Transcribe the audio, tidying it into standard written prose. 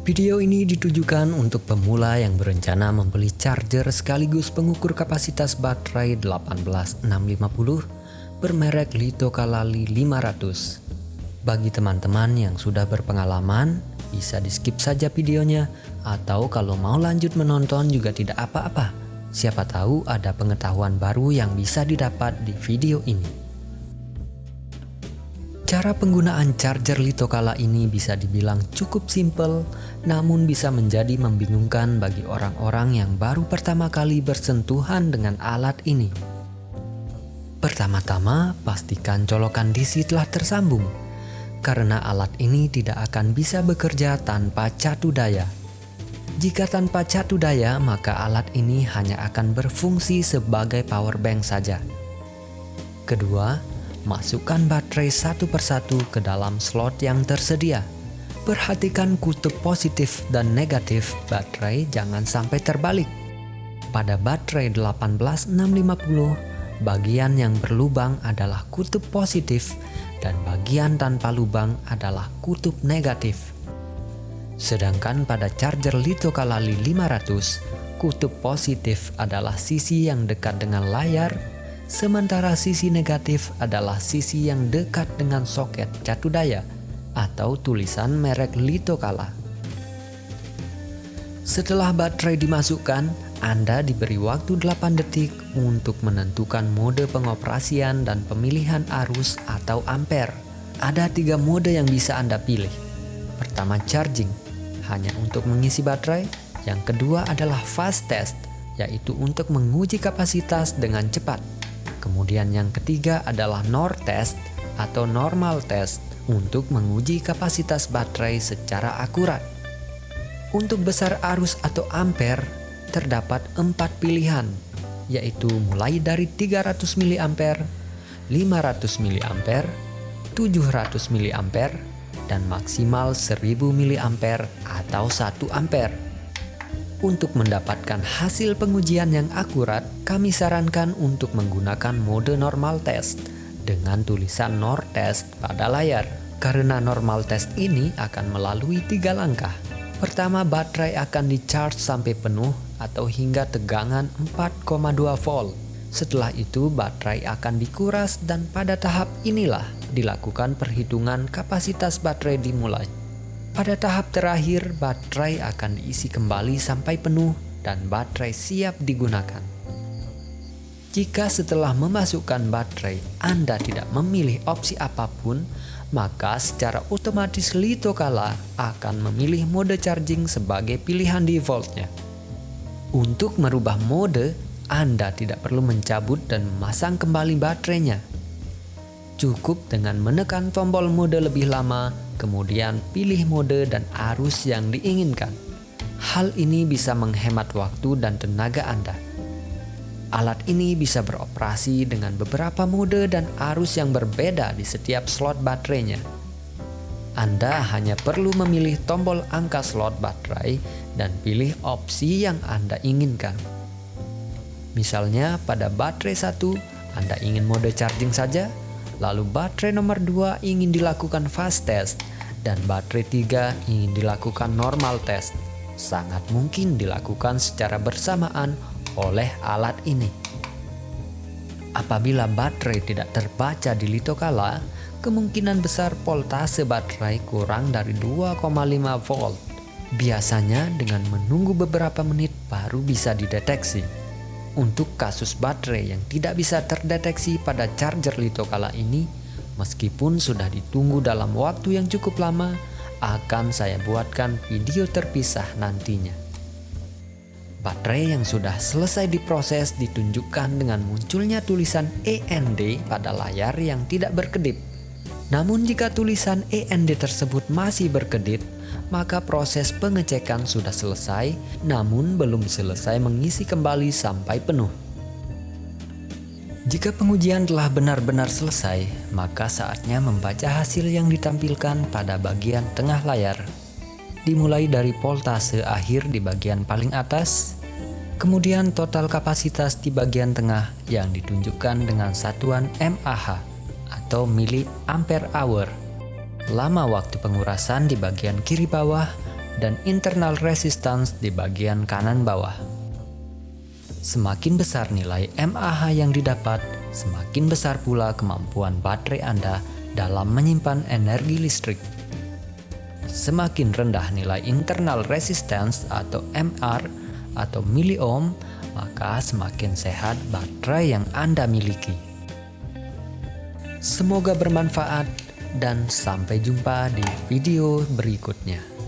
Video ini ditujukan untuk pemula yang berencana membeli charger sekaligus pengukur kapasitas baterai 18650 bermerek Litokala Li 500. Bagi teman-teman yang sudah berpengalaman, bisa di skip saja videonya, atau kalau mau lanjut menonton juga tidak apa-apa. Siapa tahu ada pengetahuan baru yang bisa didapat di video ini. Cara penggunaan charger Litokala ini bisa dibilang cukup simpel, namun bisa menjadi membingungkan bagi orang-orang yang baru pertama kali bersentuhan dengan alat ini. Pertama-tama, pastikan colokan DC telah tersambung, karena alat ini tidak akan bisa bekerja tanpa catu daya. Jika tanpa catu daya, maka alat ini hanya akan berfungsi sebagai power bank saja. Kedua, masukkan baterai satu persatu ke dalam slot yang tersedia. Perhatikan kutub positif dan negatif baterai jangan sampai terbalik. Pada baterai 18650, bagian yang berlubang adalah kutub positif dan bagian tanpa lubang adalah kutub negatif. Sedangkan pada charger Litokala Li 500, kutub positif adalah sisi yang dekat dengan layar, sementara sisi negatif adalah sisi yang dekat dengan soket catu daya atau tulisan merek Litokala. Setelah baterai dimasukkan, Anda diberi waktu 8 detik untuk menentukan mode pengoperasian dan pemilihan arus atau ampere. Ada 3 mode yang bisa Anda pilih. Pertama, charging, hanya untuk mengisi baterai. Yang kedua adalah fast test, yaitu untuk menguji kapasitas dengan cepat. Kemudian yang ketiga adalah NOR test atau normal test untuk menguji kapasitas baterai secara akurat. Untuk besar arus atau ampere terdapat 4 pilihan, yaitu mulai dari 300 mA, 500 mA, 700 mA, dan maksimal 1000 mA atau 1 ampere. Untuk mendapatkan hasil pengujian yang akurat, kami sarankan untuk menggunakan mode normal test dengan tulisan NOR test pada layar. Karena normal test ini akan melalui 3 langkah. Pertama, baterai akan di-charge sampai penuh atau hingga tegangan 4,2 volt. Setelah itu, baterai akan dikuras dan pada tahap inilah dilakukan perhitungan kapasitas baterai dimulai. Pada tahap terakhir, baterai akan diisi kembali sampai penuh dan baterai siap digunakan. Jika setelah memasukkan baterai Anda tidak memilih opsi apapun, maka secara otomatis Litokala akan memilih mode charging sebagai pilihan defaultnya. Untuk merubah mode, Anda tidak perlu mencabut dan memasang kembali baterainya. Cukup dengan menekan tombol mode lebih lama, kemudian pilih mode dan arus yang diinginkan. Hal ini bisa menghemat waktu dan tenaga Anda. Alat ini bisa beroperasi dengan beberapa mode dan arus yang berbeda di setiap slot baterainya. Anda hanya perlu memilih tombol angka slot baterai dan pilih opsi yang Anda inginkan. Misalnya pada baterai 1, Anda ingin mode charging saja, lalu baterai nomor 2 ingin dilakukan fast test, dan baterai 3 ingin dilakukan normal test. Sangat mungkin dilakukan secara bersamaan oleh alat ini. Apabila baterai tidak terbaca di Litokala, kemungkinan besar voltase baterai kurang dari 2,5 volt. Biasanya dengan menunggu beberapa menit baru bisa dideteksi. Untuk kasus baterai yang tidak bisa terdeteksi pada charger Litokala ini, meskipun sudah ditunggu dalam waktu yang cukup lama, akan saya buatkan video terpisah nantinya. Baterai yang sudah selesai diproses ditunjukkan dengan munculnya tulisan END pada layar yang tidak berkedip. Namun jika tulisan END tersebut masih berkedip, maka proses pengecekan sudah selesai, namun belum selesai mengisi kembali sampai penuh. Jika pengujian telah benar-benar selesai, maka saatnya membaca hasil yang ditampilkan pada bagian tengah layar. Dimulai dari voltase akhir di bagian paling atas, kemudian total kapasitas di bagian tengah yang ditunjukkan dengan satuan mAh atau milliampere hour. Lama waktu pengurasan di bagian kiri bawah dan internal resistance di bagian kanan bawah. Semakin besar nilai mAh yang didapat, semakin besar pula kemampuan baterai Anda dalam menyimpan energi listrik. Semakin rendah nilai internal resistance atau MR atau miliohm, maka semakin sehat baterai yang Anda miliki. Semoga bermanfaat dan sampai jumpa di video berikutnya.